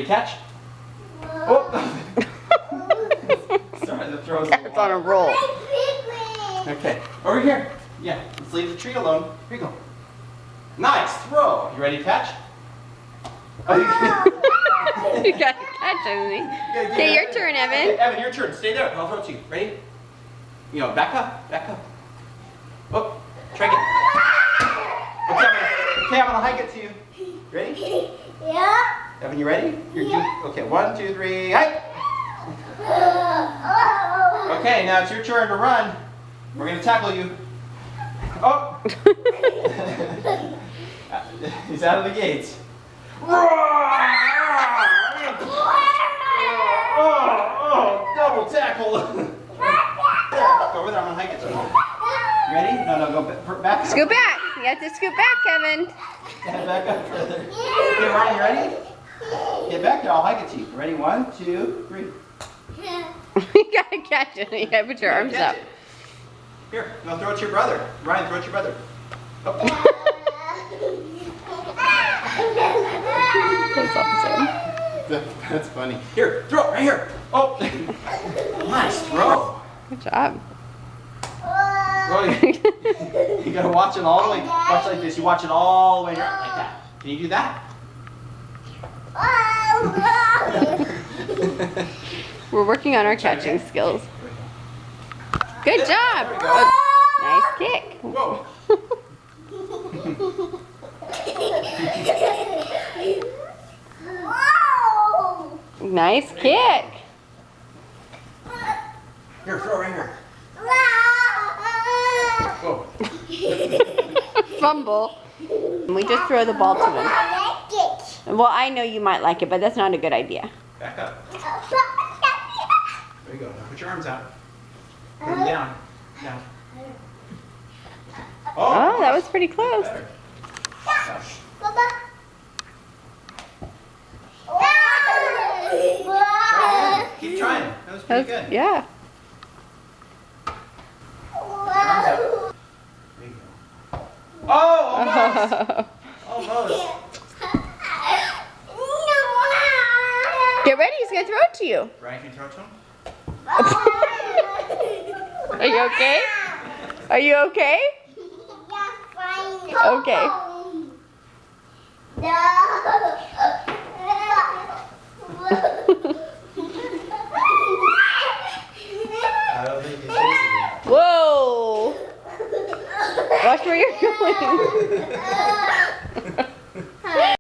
ready, catch? Oh! Sorry, the throw's It's on a roll. Okay, over here. Yeah, let's leave the tree alone. Here you go. Nice throw. You ready to catch? You gotta catch everything. Okay, your turn, Okay, Evan. Evan, your turn. Stay there. I'll throw it to you. Ready? You know, back up. Back up. Oh, try again. Okay, I'm gonna hike it to you. Ready? Yeah. Evan, you ready? Okay, 1, 2, 3, hike. Okay, now it's your turn to run. We're gonna tackle you. Oh! He's out of the gates. Oh, double tackle. There, go over there, I'm gonna hike it to you. You ready? No, go back. Scoot back. You have to scoot back, Kevin. Yeah, back up further. Okay, Ryan, you ready? Get back there, I'll hike it to you. Ready? 1, 2, 3. You gotta catch it. You gotta put your arms Catch up. it. Here, no, throw it to your brother. Ryan, throw it to your brother. Oh. That's awesome. That's funny. Here, throw it right here. Oh, nice throw. Good job. Oh, you gotta watch it all the way. Watch like this. You watch it all the way around like that. Can you do that? We're working on our catching skills. Good job. There we go. Oh, nice kick. Whoa. Nice kick. Here, throw it right here. Whoa. Fumble. And we just throw the ball to him. Well, I know you might like it, but that's not a good idea. Back up. There you go. Now put your arms out. Put them down. Down. Oh, that was pretty close. Better. Try again. Keep trying. That was pretty good. Yeah. Arms out. There you go. Oh, almost. Almost. Get ready, he's gonna throw it to you. Ryan, can you throw it to him? Are you okay? Are you okay? Okay. I don't think he's chasing you. Whoa! Watch where you're going.